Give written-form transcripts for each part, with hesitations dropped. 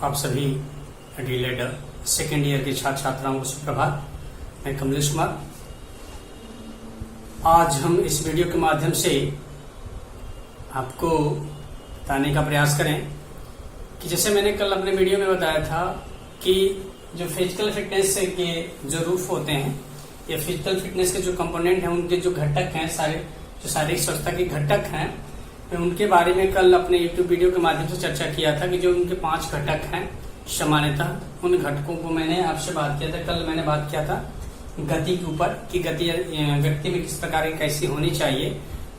आप सभी डीलेड second year के छात्र छात्राओं को सुप्रभात। मैं कमलेश कुमार। आज हम इस वीडियो के माध्यम से आपको बताने का प्रयास करें कि जैसे मैंने कल अपने वीडियो में बताया था कि जो फिजिकल फिटनेस के जो रूप होते हैं या फिजिकल फिटनेस के जो कंपोनेंट हैं, उनके जो घटक हैं, सारे जो शारीरिक स्वस्थता के घटक हैं, मैं उनके बारे में कल अपने YouTube वीडियो के माध्यम से चर्चा किया था कि जो उनके 5 घटक हैं। सामान्यतः उन घटकों को मैंने आपसे बात किया था। कल मैंने बात किया था गति के ऊपर कि गति व्यक्ति में किस प्रकार की कैसी होनी चाहिए,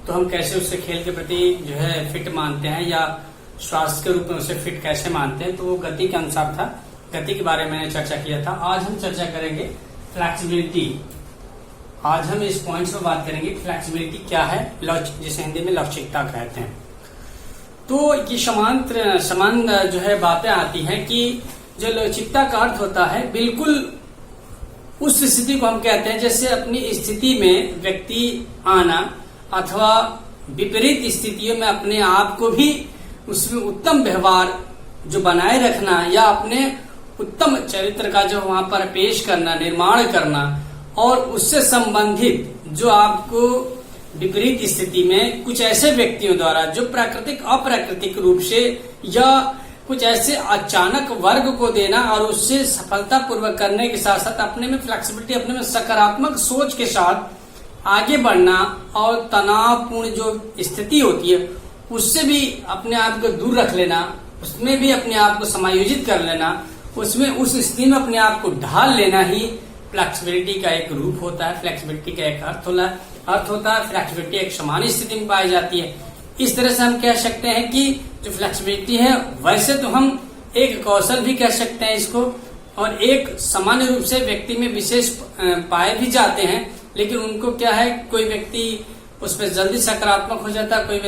तो हम कैसे उससे खेल के प्रति जो है फिट मानते हैं या स्वास्थ्य के रूप में उसे फिट कैसे मानते हैं, तो वो गति के अनुसार था। गति के बारे में मैंने चर्चा किया था। आज हम चर्चा करेंगे फ्लेक्सिबिलिटी। आज हम इस पॉइंट्स पर बात करेंगे फ्लेक्सिबिलिटी क्या है, जिसे हिंदी में लवचिकता कहते हैं। तो ये समान जो है बातें आती हैं कि जो लवचिकता का अर्थ होता है बिल्कुल उस स्थिति को हम कहते हैं जैसे अपनी स्थिति में व्यक्ति आना अथवा विपरीत स्थितियों में अपने आप को भी उसमें उत्तम व्यवहार जो बनाए रखना या अपने उत्तम चरित्र का जो वहां पर पेश करना, निर्माण करना, और उससे संबंधित जो आपको विपरीत स्थिति में कुछ ऐसे व्यक्तियों द्वारा जो प्राकृतिक अप्राकृतिक रूप से या कुछ ऐसे अचानक वर्ग को देना और उससे सफलता पूर्वक करने के साथ साथ अपने में फ्लेक्सिबिलिटी, अपने में सकारात्मक सोच के साथ आगे बढ़ना और तनावपूर्ण जो स्थिति होती है उससे भी अपने आप को दूर रख लेना, उसमें भी अपने आप को समायोजित कर लेना, उसमें उस स्थिति में अपने आप को ढाल लेना ही फ्लेक्सिबिलिटी का एक रूप होता है। फ्लेक्सिबिलिटी का एक अर्थ होता है। फ्लेक्सिबिलिटी एक समान स्थिति में पाई जाती है। इस तरह से हम कह सकते हैं कि जो फ्लेक्सिबिलिटी है वैसे तो हम एक कौशल भी कह सकते हैं इसको, और एक सामान्य रूप से व्यक्ति में विशेष पाए भी जाते हैं। लेकिन उनको क्या है, कोई व्यक्ति उसमें जल्दी सकारात्मक हो जाता है,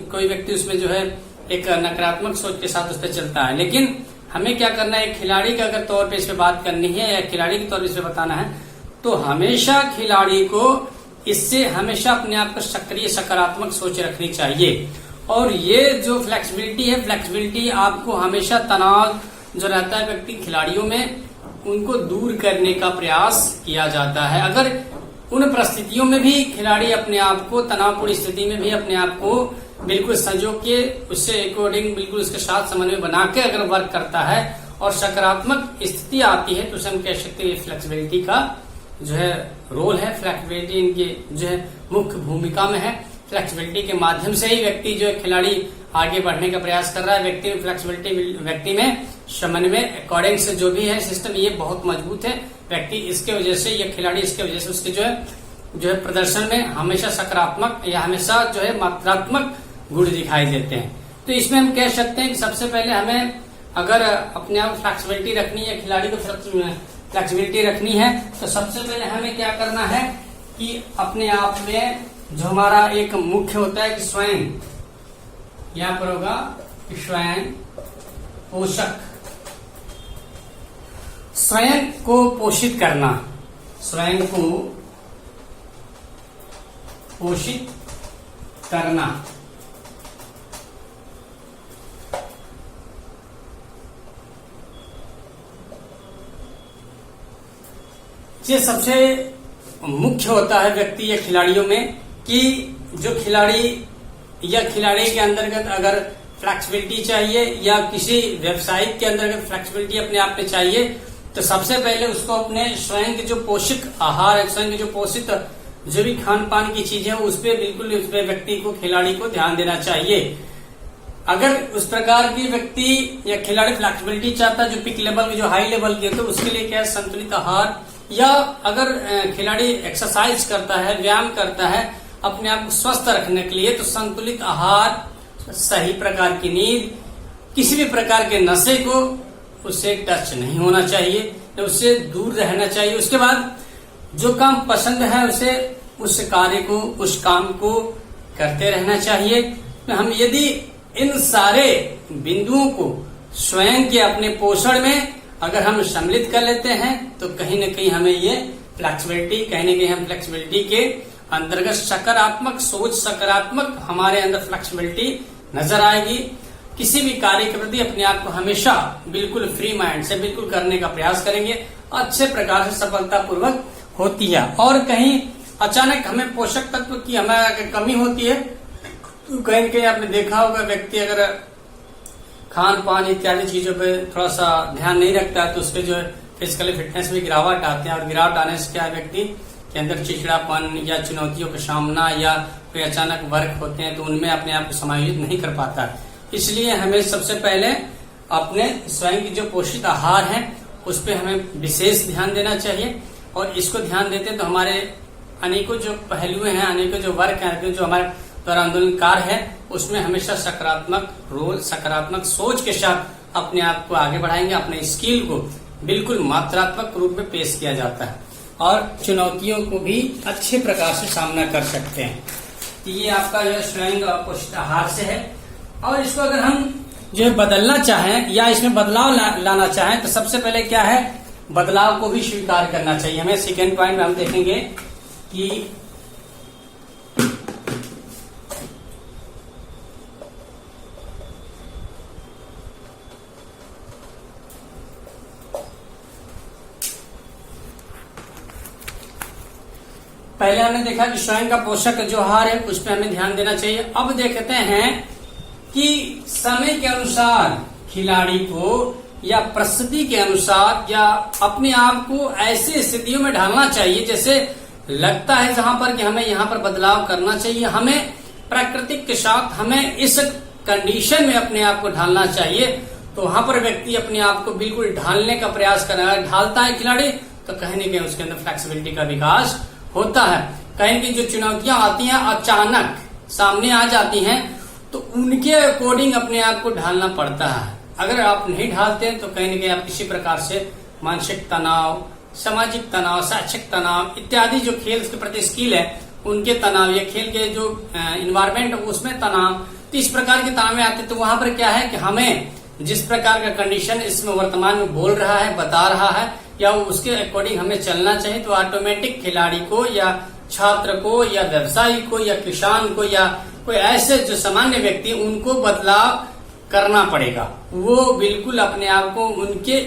कोई व्यक्ति उसमें जो है एक नकारात्मक सोच के साथ उस पर चलता है। लेकिन हमें क्या करना है, खिलाड़ी के अगर तौर पे इस पे बात करनी है या खिलाड़ी के तौर पे इस पे बताना है, तो हमेशा खिलाड़ी को इससे हमेशा अपने आप को सक्रिय सकारात्मक सोच रखनी चाहिए। और ये जो फ्लेक्सिबिलिटी है, फ्लेक्सिबिलिटी आपको हमेशा तनाव जो रहता है व्यक्ति खिलाड़ियों में, उनको दूर करने का प्रयास किया जाता है। अगर उन परिस्थितियों में भी खिलाड़ी अपने आप को, तनावपूर्ण स्थिति में भी अपने आप को बिल्कुल संजो के उससे अकॉर्डिंग बिल्कुल उसके साथ समन्वय बना के अगर वर्क करता है और सकारात्मक स्थिति आती है, तो उसे हम कह सकते हैं फ्लेक्सिबिलिटी का जो है रोल है। फ्लेक्सिबिलिटी इनकी जो है मुख्य भूमिका में है। फ्लेक्सिबिलिटी के माध्यम से ही व्यक्ति जो है खिलाड़ी आगे बढ़ने का प्रयास कर रहा है। व्यक्ति में फ्लेक्सिबिलिटी, व्यक्ति में समन्वय अकॉर्डिंग से जो भी है सिस्टम, ये बहुत मजबूत है। व्यक्ति इसके वजह से या खिलाड़ी इसके वजह से उसके जो है प्रदर्शन में हमेशा सकारात्मक या हमेशा जो है मात्रात्मक गुण दिखाई देते हैं। तो इसमें हम कह सकते हैं कि सबसे पहले हमें अगर अपने आप फ्लेक्सिबिलिटी रखनी है, खिलाड़ी को फ्लेक्सिबिलिटी रखनी है, तो सबसे पहले हमें क्या करना है कि अपने आप में जो हमारा एक मुख्य होता है कि स्वयं, यहां पर होगा स्वयं पोषक, स्वयं को पोषित करना, स्वयं को पोषित करना। ये सबसे मुख्य होता है व्यक्ति या खिलाड़ियों में कि जो खिलाड़ी या खिलाड़ी के अंतर्गत अगर फ्लेक्सिबिलिटी चाहिए या किसी व्यवसायिक के अंतर्गत फ्लेक्सिबिलिटी अपने आप में चाहिए, तो सबसे पहले उसको अपने स्वयं के जो पोषक आहार है, स्वयं के जो पोषित जो भी खान पान की चीजें हैं, उस पर बिल्कुल उस पर व्यक्ति को, खिलाड़ी को ध्यान देना चाहिए। अगर उस प्रकार की व्यक्ति या खिलाड़ी फ्लेक्सिबिलिटी चाहता है जो पिक लेवल की, जो हाई लेवल की है, तो उसके लिए क्या है, संतुलित आहार, या अगर खिलाड़ी एक्सरसाइज करता है, व्यायाम करता है अपने आप को स्वस्थ रखने के लिए, तो संतुलित आहार, सही प्रकार की नींद, किसी भी प्रकार के नशे को उससे टच नहीं होना चाहिए, तो उससे दूर रहना चाहिए। उसके बाद जो काम पसंद है उसे, उस कार्य को, उस काम को करते रहना चाहिए। तो हम यदि इन सारे बिंदुओं को स्वयं के अपने पोषण में अगर हम सम्मिलित कर लेते हैं, तो कहीं न कहीं हमें ये फ्लेक्सिबिलिटी, कहीं न कहीं हम फ्लेक्सिबिलिटी के अंतर्गत सकारात्मक सोच, सकारात्मक हमारे अंदर फ्लेक्सिबिलिटी नजर आएगी। किसी भी कार्य के प्रति अपने आप को हमेशा बिल्कुल फ्री माइंड से बिल्कुल करने का प्रयास करेंगे, अच्छे प्रकार से सफलता पूर्वक होती है। और कहीं अचानक हमें पोषक तत्व की हमें कमी होती है तो कहीं कहीं आपने देखा होगा व्यक्ति अगर खान पान इत्यादि चीजों पे थोड़ा सा ध्यान नहीं रखता है तो उसके जो है फिजिकली फिटनेस में गिरावट आते हैं, और गिरावट आने से क्या है व्यक्ति के अंदर चिड़चिड़ापन या चुनौतियों का सामना या कोई अचानक वर्क होते हैं तो उनमें अपने आप को समायोजित नहीं कर पाता। इसलिए हमें सबसे पहले अपने स्वयं की जो पोषित आहार है उस पर हमें विशेष ध्यान देना चाहिए, और इसको ध्यान देते हैं तो हमारे अनेकों जो पहलुएं हैं, अनेकों जो वर्क है, जो हमारे द्वारा आंदोलनकार है, उसमें हमेशा सकारात्मक रोल, सकारात्मक सोच के साथ अपने आप को आगे बढ़ाएंगे। अपने स्किल को बिल्कुल मात्रात्मक रूप में पेश किया जाता है और चुनौतियों को भी अच्छे प्रकार से सामना कर सकते हैं। ये आपका जो स्वयं पोषित आहार से है। और इसको अगर हम जो बदलना चाहें या इसमें बदलाव लाना चाहें तो सबसे पहले क्या है, बदलाव को भी स्वीकार करना चाहिए। हमें सेकेंड पॉइंट में हम देखेंगे कि पहले हमने देखा कि स्वयं का पोषक जो आहार है उस पर हमें ध्यान देना चाहिए। अब देखते हैं कि समय के अनुसार खिलाड़ी को या परिस्थिति के अनुसार या अपने आप को ऐसी स्थितियों में ढालना चाहिए जैसे लगता है जहां पर कि हमें यहाँ पर बदलाव करना चाहिए। हमें प्राकृतिक के साथ हमें इस कंडीशन में अपने आप को ढालना चाहिए। तो वहां पर व्यक्ति अपने आप को बिल्कुल ढालने का प्रयास कर रहा है। ढालता है खिलाड़ी तो कहीं न कहीं उसके अंदर फ्लेक्सिबिलिटी का विकास होता है। कहीं की जो चुनौतियां आती हैं अचानक सामने आ जाती हैं तो उनके अकॉर्डिंग अपने आप को ढालना पड़ता है। अगर आप नहीं ढालते हैं तो कहीं न कहीं आप किसी प्रकार से मानसिक तनाव, सामाजिक तनाव, शैक्षिक तनाव इत्यादि जो खेल के प्रति स्किल है उनके तनाव या खेल के जो इन्वायरमेंट उसमें तनाव, तो इस प्रकार के तनाव आते तो वहां पर क्या है कि हमें जिस प्रकार का कंडीशन इसमें वर्तमान में बोल रहा है, बता रहा है या उसके अकॉर्डिंग हमें चलना चाहिए। तो ऑटोमेटिक खिलाड़ी को या छात्र को या व्यवसायी को या किसान को या कोई ऐसे जो सामान्य व्यक्ति उनको बदलाव करना पड़ेगा। वो बिल्कुल अपने आप को उनके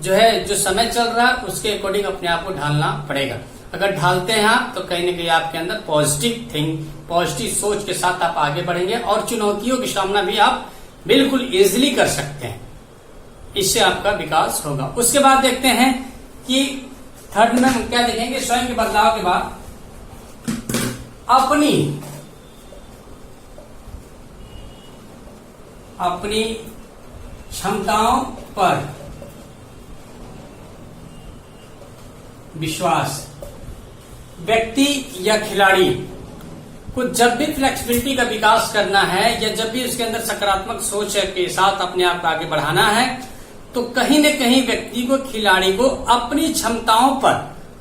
जो है जो समय चल रहा है उसके अकॉर्डिंग अपने आप को ढालना पड़ेगा। अगर ढालते हैं आप तो कहीं न कहीं आपके अंदर पॉजिटिव थिंक, पॉजिटिव सोच के साथ आप आगे बढ़ेंगे और चुनौतियों का सामना भी आप बिल्कुल इजीली कर सकते हैं। इससे आपका विकास होगा। उसके बाद देखते हैं कि थर्ड में हम क्या देखेंगे, स्वयं के बदलाव के बाद अपनी क्षमताओं पर विश्वास। व्यक्ति या खिलाड़ी को जब भी फ्लेक्सिबिलिटी का विकास करना है या जब भी उसके अंदर सकारात्मक सोच के साथ अपने आप को आगे बढ़ाना है तो कहीं न कहीं व्यक्ति को, खिलाड़ी को अपनी क्षमताओं पर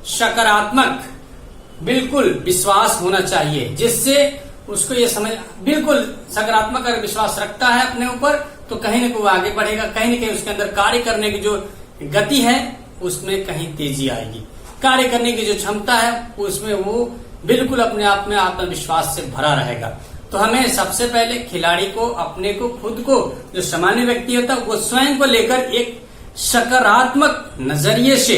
सकारात्मक बिल्कुल विश्वास होना चाहिए, जिससे उसको ये समझ बिल्कुल सकारात्मक अगर विश्वास रखता है अपने ऊपर तो कहीं न कहीं वो आगे बढ़ेगा। कहीं न कहीं उसके अंदर कार्य करने की जो गति है उसमें कहीं तेजी आएगी। कार्य करने की जो क्षमता है उसमें वो बिल्कुल अपने आप में आत्मविश्वास से भरा रहेगा। तो हमें सबसे पहले खिलाड़ी को, अपने को, खुद को, जो सामान्य व्यक्ति होता है वो स्वयं को लेकर एक सकारात्मक नजरिए से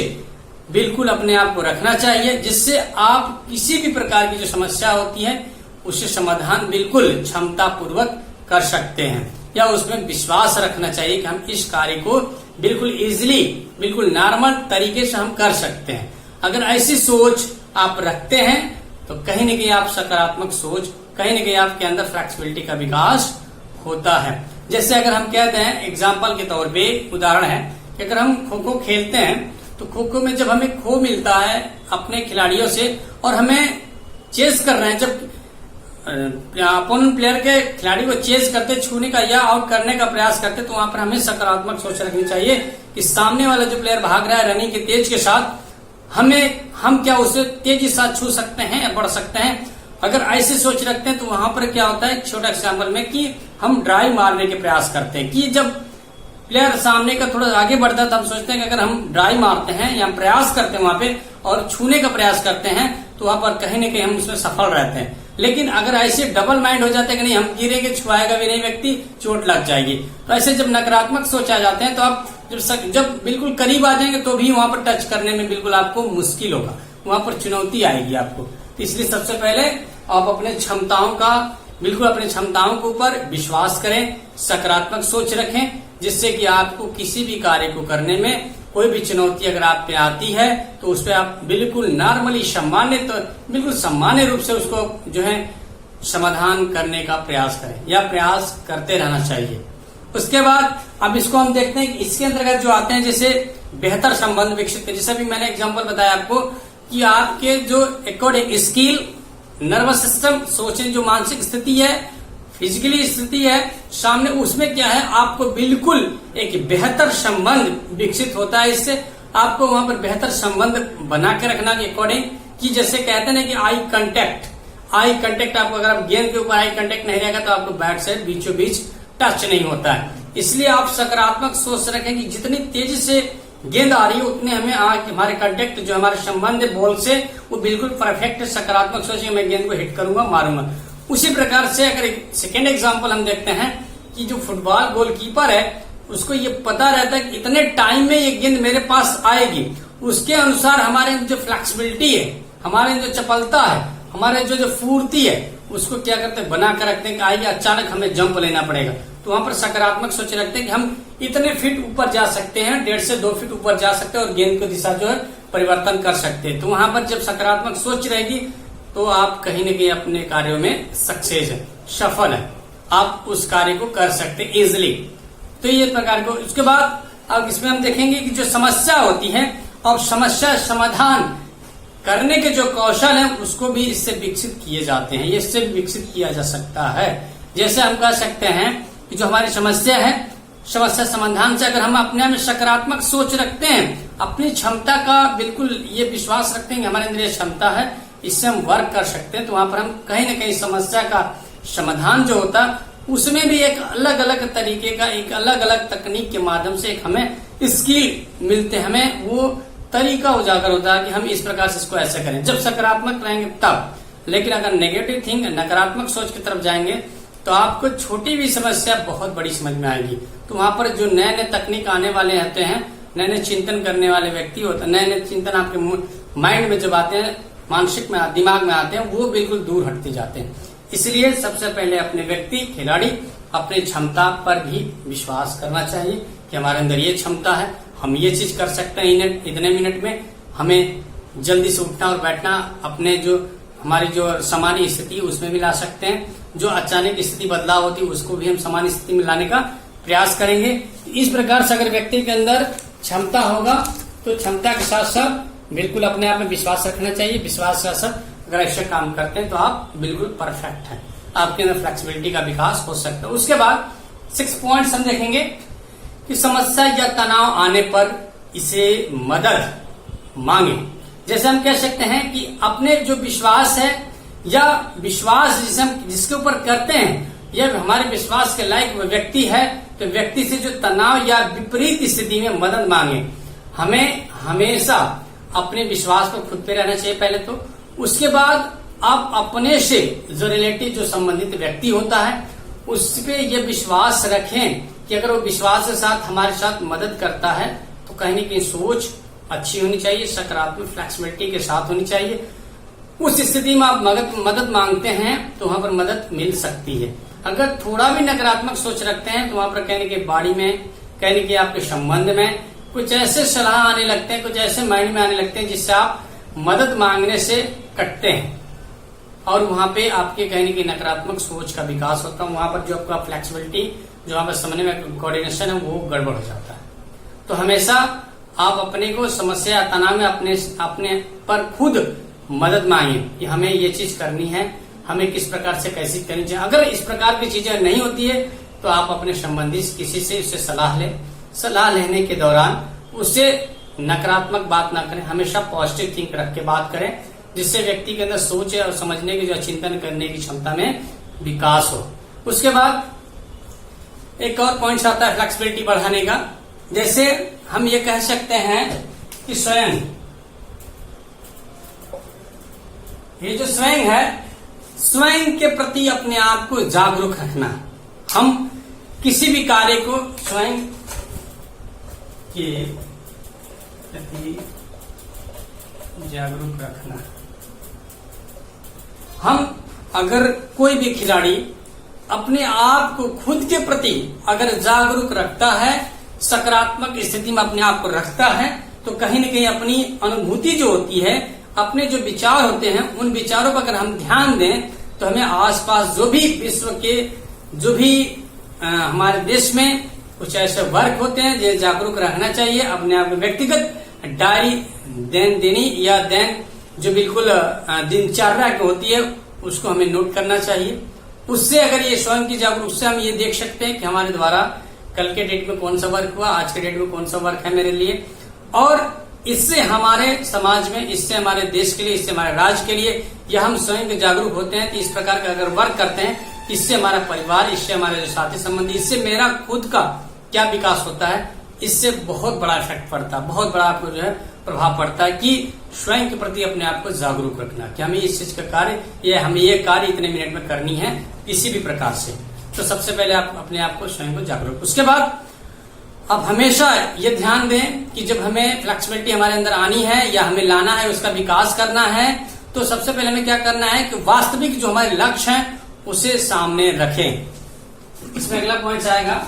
बिल्कुल अपने आप को रखना चाहिए, जिससे आप किसी भी प्रकार की जो समस्या होती है उससे समाधान बिल्कुल क्षमता पूर्वक कर सकते हैं। या उसमें विश्वास रखना चाहिए कि हम इस कार्य को बिल्कुल इजीली, बिल्कुल नॉर्मल तरीके से हम कर सकते हैं। अगर ऐसी सोच आप रखते हैं तो कहीं न कहीं आप सकारात्मक सोच, कहीं न कहीं आपके अंदर फ्लेक्सिबिलिटी का विकास होता है। जैसे अगर हम कहते हैं एग्जाम्पल के तौर पे उदाहरण है कि अगर हम खो खो खेलते हैं तो खो खो में जब हमें खो मिलता है अपने खिलाड़ियों से और हमें चेस कर रहे हैं, जब अपोनेंट प्लेयर के खिलाड़ी को चेस करते, छूने का या आउट करने का प्रयास करते तो वहां पर हमें सकारात्मक सोच रखनी चाहिए कि सामने वाला जो प्लेयर भाग रहा है रनिंग के तेज के साथ, हम क्या उसे तेजी से साथ छू सकते हैं या बढ़ सकते हैं। अगर ऐसी सोच रखते हैं तो वहां पर क्या होता है, एक छोटा एग्जाम्पल में कि हम ड्राइव मारने के प्रयास करते हैं कि जब प्लेयर सामने का थोड़ा आगे बढ़ता है तो हम सोचते हैं कि अगर हम ड्राइव मारते हैं या हम प्रयास करते हैं वहां पे और छूने का प्रयास करते हैं तो वहां पर कहीं न कहीं हम उसमें सफल रहते हैं। लेकिन अगर ऐसे डबल माइंड हो जाता है कि नहीं हम गिरेंगे, छुआएगा भी नहीं व्यक्ति, चोट लग जाएगी, तो ऐसे जब नकारात्मक सोच आ जाते हैं तो आप जब बिल्कुल करीब आ जाएंगे तो भी वहां पर टच करने में बिल्कुल आपको मुश्किल होगा, वहां पर चुनौती आएगी आपको। तो इसलिए सबसे पहले आप अपने क्षमताओं का बिल्कुल अपने क्षमताओं के ऊपर विश्वास करें, सकारात्मक सोच रखें, जिससे कि आपको किसी भी कार्य को करने में कोई भी चुनौती अगर आप पे आती है तो उस पर आप बिल्कुल नॉर्मली बिल्कुल सामान्य रूप से उसको जो है समाधान करने का प्रयास करें या प्रयास करते रहना चाहिए। उसके बाद अब इसको हम देखते हैं कि इसके अंतर्गत जो आते हैं जैसे बेहतर संबंध विकसित करें। जैसे अभी मैंने एग्जांपल बताया आपको कि आपके जो अकॉर्डिंग स्किल, नर्वस सिस्टम, सोचने जो मानसिक स्थिति है, फिजिकली स्थिति है सामने, उसमें क्या है आपको बिल्कुल एक बेहतर संबंध विकसित होता है। इससे आपको वहां पर बेहतर संबंध बना के रखना के अकॉर्डिंग कि जैसे कहते हैं कि आई कंटेक्ट आपको, अगर आप गेंद के ऊपर आई कंटेक्ट नहीं रहेगा तो आपको बैट से बीचों बीच टच नहीं होता है। इसलिए आप सकारात्मक सोच रखें कि जितनी तेजी से गेंद आ रही है उतने हमें हमारे कंटेक्ट जो हमारे संबंध है बॉल से वो बिल्कुल परफेक्ट सकारात्मक सोचिए, मैं गेंद को हिट करूंगा, मारूंगा। उसी प्रकार से अगर सेकेंड एग्जांपल हम देखते हैं कि जो फुटबॉल गोलकीपर है उसको ये पता रहता है कि इतने टाइम में ये गेंद मेरे पास आएगी, उसके अनुसार हमारे जो फ्लेक्सिबिलिटी है, हमारे जो चपलता है, हमारे जो फूर्ति है, उसको क्या करते हैं बना कर रखते हैं कि आइए अचानक हमें जंप लेना पड़ेगा। तो वहां पर सकारात्मक सोच रखते हैं कि हम इतने फीट ऊपर जा सकते हैं, 1.5 से 2 फीट ऊपर जा सकते हैं और गेंद की दिशा जो है परिवर्तन कर सकते हैं। तो वहां पर जब सकारात्मक सोच रहेगी तो आप कहीं न कहीं अपने कार्यों में सक्सेस है, सफल है, आप उस कार्य को कर सकते हैं इजिली। तो ये प्रकार को उसके बाद अब इसमें हम देखेंगे कि जो समस्या होती है और समस्या समाधान करने के जो कौशल हैं उसको भी इससे विकसित किए जाते हैं, इससे विकसित किया जा सकता है। जैसे हम कह सकते हैं कि जो हमारी समस्या है, समस्या समाधान से अगर हम अपने में सकारात्मक सोच रखते हैं, अपनी क्षमता का बिल्कुल ये विश्वास रखते हैं कि हमारे अंदर ये क्षमता है, इससे हम वर्क कर सकते हैं, तो वहां पर हम कहीं न कहीं समस्या का समाधान जो होता है उसमें भी एक अलग अलग तरीके का, एक अलग अलग तकनीक के माध्यम से एक हमें स्किल मिलते हैं, हमें वो तरीका उजागर होता है कि हम इस प्रकार से इसको ऐसे करें जब सकारात्मक रहेंगे तब। लेकिन अगर नेगेटिव थिंक, नकारात्मक सोच की तरफ जाएंगे तो आपको छोटी भी समस्या बहुत बड़ी समझ में आएगी। तो वहां पर जो नए नए तकनीक आने वाले होते हैं, नए नए चिंतन करने वाले व्यक्ति होते हैं, नए नए चिंतन आपके माइंड में जब आते हैं, मानसिक में, दिमाग में आते हैं, वो बिल्कुल दूर हटते जाते हैं। इसलिए सबसे पहले अपने व्यक्ति, खिलाड़ी अपनी क्षमता पर भी विश्वास करना चाहिए कि हमारे अंदर ये क्षमता है, हम ये चीज कर सकते हैं इतने मिनट में, हमें जल्दी से उठना और बैठना अपने जो हमारी जो सामान्य स्थिति है उसमें भी ला सकते हैं, जो अचानक स्थिति बदलाव होती है उसको भी हम सामान्य स्थिति में लाने का प्रयास करेंगे। इस प्रकार से अगर व्यक्ति के अंदर क्षमता होगा तो क्षमता के साथ साथ बिल्कुल अपने आप में विश्वास रखना चाहिए। विश्वास के साथ अगर ऐसे काम करते हैं तो आप बिल्कुल परफेक्ट हैं, आपके अंदर फ्लेक्सिबिलिटी का विकास हो सकता है। उसके बाद 6 पॉइंट्स हम देखेंगे कि समस्या या तनाव आने पर इसे मदद मांगे। जैसे हम कह सकते हैं कि अपने जो विश्वास है या विश्वास जिसके ऊपर करते हैं यह हमारे विश्वास के लायक व्यक्ति है, तो व्यक्ति से जो तनाव या विपरीत स्थिति में मदद मांगे। हमें हमेशा अपने विश्वास पर खुद पे रहना चाहिए पहले तो, उसके बाद आप अपने से जो रिलेटिव, जो संबंधित व्यक्ति होता है उस पे ये विश्वास रखें कि अगर वो विश्वास के साथ हमारे साथ मदद करता है तो कहीं न कहीं सोच अच्छी होनी चाहिए, सकारात्मक फ्लेक्सिबिलिटी के साथ होनी चाहिए। उस स्थिति में आप मदद मांगते हैं तो वहां पर मदद मिल सकती है। अगर थोड़ा भी नकारात्मक सोच रखते हैं तो वहां पर कहने के बाड़ी में, कहने के आपके संबंध में कुछ ऐसे सलाह आने लगते हैं, कुछ ऐसे माइंड में आने लगते हैं जिससे आप मदद मांगने से कटते हैं और वहां पे आपके कहने की नकारात्मक सोच का विकास होता है। वहां पर जो आपका फ्लेक्सिबिलिटी, जो आपका समझने में कोऑर्डिनेशन है वो गड़बड़ हो जाता है। तो हमेशा आप अपने को समस्या तनाव में अपने पर खुद मदद मांगे कि हमें ये चीज करनी है, हमें किस प्रकार से कैसी करनी चाहिए। अगर इस प्रकार की चीजें नहीं होती है तो आप अपने संबंधी किसी से उससे सलाह लें। सलाह लेने के दौरान उससे नकारात्मक बात ना करें, हमेशा पॉजिटिव थिंक रख के बात करें, जिससे व्यक्ति के अंदर सोच और समझने की, जो चिंतन करने की क्षमता में विकास हो। उसके बाद एक और पॉइंट आता है फ्लेक्सिबिलिटी बढ़ाने का। जैसे हम ये कह सकते हैं कि स्वयं, ये जो स्वयं है, स्वयं के प्रति अपने आप को जागरूक रखना। हम किसी भी कार्य को स्वयं के प्रति जागरूक रखना। हम अगर कोई भी खिलाड़ी अपने आप को खुद के प्रति अगर जागरूक रखता है, सकारात्मक स्थिति में अपने आप को रखता है, तो कहीं न कहीं अपनी अनुभूति जो होती है, अपने जो विचार होते हैं, उन विचारों पर अगर हम ध्यान दें तो हमें आसपास जो भी विश्व के जो भी हमारे देश में कुछ ऐसे वर्क होते हैं जो जागरूक रहना चाहिए। अपने आप में व्यक्तिगत डायरी देनी या जो बिल्कुल दिनचर्या की होती है उसको हमें नोट करना चाहिए। उससे अगर ये स्वयं की जागरूक से हम ये देख सकते हैं कि हमारे द्वारा कल के डेट में कौन सा वर्क हुआ, आज के डेट में कौन सा वर्क है मेरे लिए, और इससे हमारे समाज में, इससे हमारे देश के लिए, इससे हमारे राज्य के लिए, या हम स्वयं के जागरूक होते हैं कि इस प्रकार का अगर वर्क करते हैं, इससे हमारा परिवार, इससे हमारे जो साथी संबंधी, इससे मेरा खुद का क्या विकास होता है, इससे बहुत बड़ा इफेक्ट पड़ता है, बहुत बड़ा आपको जो है प्रभाव पड़ता है कि स्वयं के प्रति अपने आप को जागरूक रखना कि हमें इस चीज का कार्य, या हमें ये कार्य इतने मिनट में करनी है किसी भी प्रकार से। तो सबसे पहले आप अपने आप को स्वयं को जागरूक। उसके बाद अब हमेशा ये ध्यान दें कि जब हमें फ्लेक्सिबिलिटी हमारे अंदर आनी है या हमें लाना है, उसका विकास करना है, तो सबसे पहले हमें क्या करना है कि वास्तविक जो हमारे लक्ष्य हैं उसे सामने रखें। इसमें अगला पॉइंट आएगा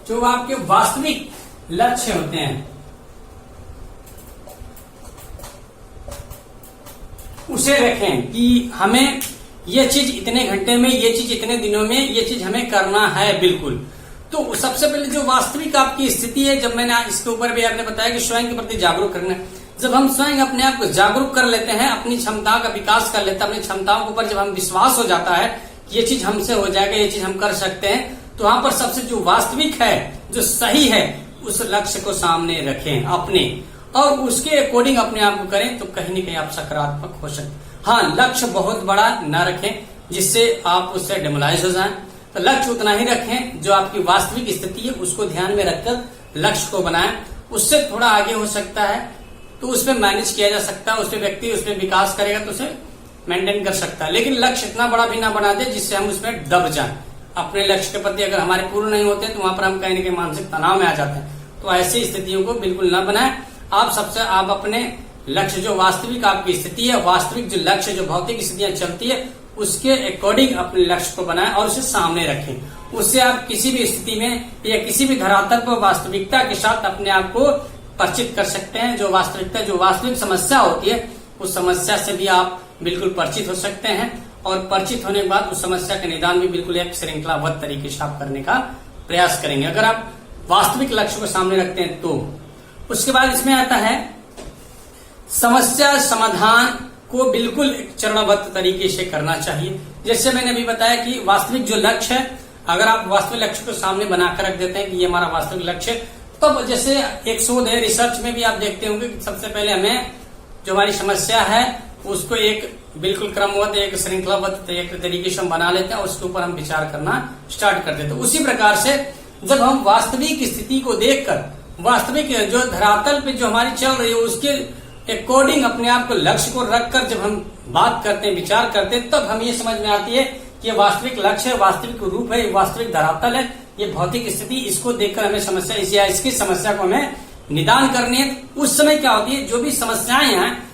जो आपके वास्तविक लक्ष्य होते हैं उसे रखें कि हमें ये चीज इतने घंटे में, ये चीज इतने दिनों में, ये चीज हमें करना है बिल्कुल। तो सबसे पहले जो वास्तविक आपकी स्थिति है, जब मैंने इसके ऊपर भी आपने बताया कि स्वयं के प्रति जागरूक करना, जब हम स्वयं अपने आप को जागरूक कर लेते हैं, अपनी क्षमता का विकास कर लेते हैं, अपनी क्षमताओं के ऊपर जब हम विश्वास हो जाता है कि ये चीज हमसे हो जाएगा, ये चीज हम कर सकते हैं, तो वहां पर सबसे जो वास्तविक है, जो सही है, उस लक्ष्य को सामने रखें अपने, और उसके अकॉर्डिंग अपने आप को करें, तो कहीं न कहीं आप सकारात्मक हो सकते। हाँ, लक्ष्य बहुत बड़ा न रखें जिससे आप उससे डिमोलाइज हो जाएं, तो लक्ष्य उतना ही रखें जो आपकी वास्तविक स्थिति है उसको ध्यान में रखकर लक्ष्य को बनाएं। उससे थोड़ा आगे हो सकता है तो उसमें मैनेज किया जा सकता है, उसमें व्यक्ति उसमें विकास करेगा तो उसे मेंटेन कर सकता है, लेकिन लक्ष्य इतना बड़ा भी ना बना दे जिससे हम उसमें दब जाएं। अपने लक्ष्य के प्रति अगर हमारे पूर्ण नहीं होते तो वहां पर हम कहीं न कहीं मानसिक तनाव में आ जाते हैं, तो ऐसी स्थितियों को बिल्कुल न बनाएं। आप अपने लक्ष्य जो वास्तविक आपकी स्थिति है, वास्तविक जो लक्ष्य, जो भौतिक स्थितियां चलती है, उसके अकॉर्डिंग अपने लक्ष्य को बनाएं और उसे सामने रखें। उससे आप किसी भी स्थिति में या किसी भी धरातल पर वास्तविकता के साथ अपने आप को परिचित कर सकते हैं। जो वास्तविकता, जो वास्तविक समस्या होती है, उस समस्या से भी आप बिल्कुल परिचित हो सकते हैं, और परिचित होने के बाद उस समस्या का निदान भी बिल्कुल एक श्रृंखलाबद्ध तरीके से आप करने का प्रयास करेंगे, अगर आप वास्तविक लक्ष्य को सामने रखते हैं तो। उसके बाद इसमें आता है समस्या समाधान को बिल्कुल चरणबद्ध तरीके से करना चाहिए। जैसे मैंने अभी बताया कि वास्तविक जो लक्ष्य है, अगर आप वास्तविक लक्ष्य को सामने बनाकर रख देते हैं कि ये हमारा वास्तविक लक्ष्य, तब जैसे एक शोध है, रिसर्च में भी आप देखते होंगे कि सबसे पहले हमें जो हमारी समस्या है उसको एक बिल्कुल क्रमबद्ध, एक श्रृंखलाबद्ध एक तरीके से हम बना लेते हैं और उसके ऊपर हम विचार करना स्टार्ट कर देते हैं। उसी प्रकार से जब हम वास्तविक स्थिति को देखकर, वास्तविक जो धरातल पे जो हमारी चल रही है उसके अकॉर्डिंग अपने आप को लक्ष्य को रखकर जब हम बात करते हैं, विचार करते हैं, तब हम ये समझ में आती है कि ये वास्तविक लक्ष्य है, वास्तविक रूप है, वास्तविक धरातल है, ये भौतिक स्थिति, इसको देखकर हमें समस्या, इसकी समस्या को हमें निदान करनी है। उस समय क्या होती है, जो भी समस्याएं हैं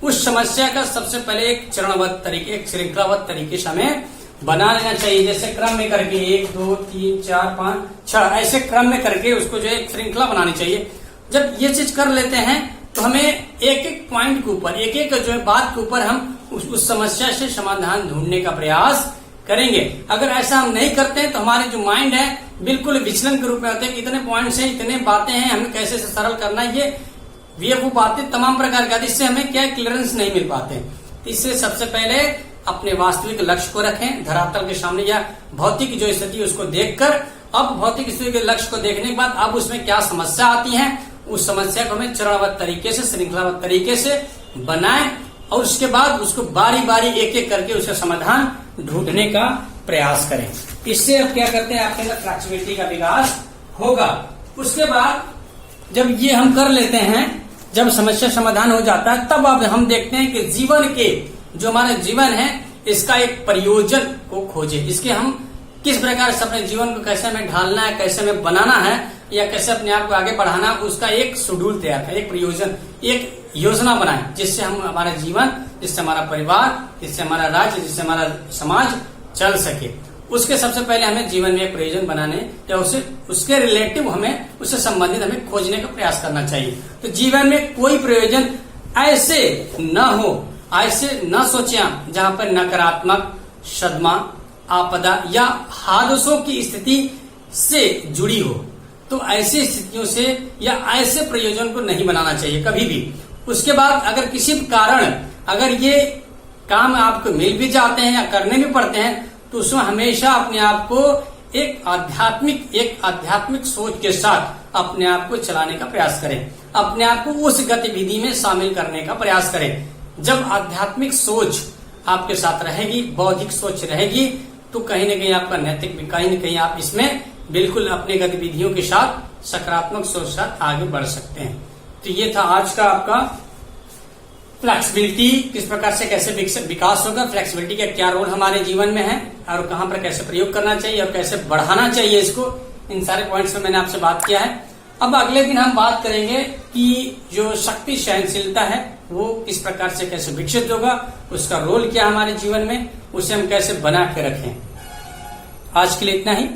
उस समस्या का सबसे पहले एक चरणबद्ध तरीके, एक श्रृंखलाबद्ध तरीके से हमें बना लेना चाहिए। जैसे क्रम में करके 1 2 3 4 5 6 ऐसे क्रम में करके उसको जो है श्रृंखला बनानी चाहिए। जब ये चीज कर लेते हैं तो हमें एक एक पॉइंट के ऊपर, एक एक जो है बात के ऊपर हम उस समस्या से समाधान ढूंढने का प्रयास करेंगे। अगर ऐसा हम नहीं करते हैं तो हमारे जो माइंड है बिल्कुल विचलन के रूप में होते हैं, इतने पॉइंट्स हैं, इतने बातें हैं, हमें कैसे से सरल करना है, ये वो बातें तमाम प्रकार का, इससे हमें क्या क्लियरेंस नहीं मिल पाते। तो इससे सबसे पहले अपने वास्तविक लक्ष्य को रखें धरातल के सामने, या भौतिक जो स्थिति है उसको देखकर, अब भौतिक स्थिति के लक्ष्य को देखने के बाद अब उसमें क्या समस्या आती है, उस समस्या को हमें चरणबद्ध तरीके से, श्रृंखलाबद्ध तरीके से बनाएं, और उसके बाद उसको बारी बारी एक एक करके उसका समाधान ढूंढने का प्रयास करें। इससे अब क्या करते हैं, आपके अंदर फ्लेक्सिबिलिटी का विकास होगा। उसके बाद जब ये हम कर लेते हैं, जब समस्या समाधान हो जाता है, तब अब हम देखते हैं कि जीवन के जो हमारा जीवन है इसका एक प्रयोजन को खोजे। इसके हम किस प्रकार से अपने जीवन को कैसे हमें ढालना है, कैसे हमें बनाना है, या कैसे अपने आप को आगे बढ़ाना है, उसका एक शेड्यूल तैयार करें, एक प्रयोजन, एक योजना बनाएं, जिससे हम हमारा जीवन, जिससे हमारा परिवार, जिससे हमारा राज्य, जिससे हमारा समाज चल सके। उसके सबसे पहले हमें जीवन में एक प्रयोजन बनाने या उसके रिलेटिव हमें, उससे संबंधित हमें खोजने का प्रयास करना चाहिए। तो जीवन में कोई प्रयोजन ऐसे न हो, ऐसे न सोचे जहां पर नकारात्मक, सदमा, आपदा या हादसों की स्थिति से जुड़ी हो। तो ऐसी स्थितियों से या ऐसे प्रयोजन को नहीं बनाना चाहिए कभी भी। उसके बाद अगर किसी कारण अगर ये काम आपको मिल भी जाते हैं या करने भी पड़ते हैं, तो उसमें हमेशा अपने आप को एक आध्यात्मिक सोच के साथ अपने आप को चलाने का प्रयास करें, अपने आप को उस गतिविधि में शामिल करने का प्रयास करें। जब आध्यात्मिक सोच आपके साथ रहेगी, बौद्धिक सोच रहेगी, तो कहीं न कहीं आपका नैतिक, कहीं न कहीं आप इसमें बिल्कुल अपनी गतिविधियों के साथ सकारात्मक सोच के साथ आगे बढ़ सकते हैं। तो ये था आज का आपका फ्लेक्सिबिलिटी, किस प्रकार से कैसे विकास होगा, फ्लेक्सिबिलिटी का क्या रोल हमारे जीवन में है और कहां पर कैसे प्रयोग करना चाहिए और कैसे बढ़ाना चाहिए इसको। इन सारे पॉइंट्स में मैंने आपसे बात किया है। अब अगले दिन हम बात करेंगे कि जो शक्ति सहनशीलता है वो किस प्रकार से कैसे विकसित होगा, उसका रोल क्या हमारे जीवन में, उसे हम कैसे बना के रखें। आज के लिए इतना ही।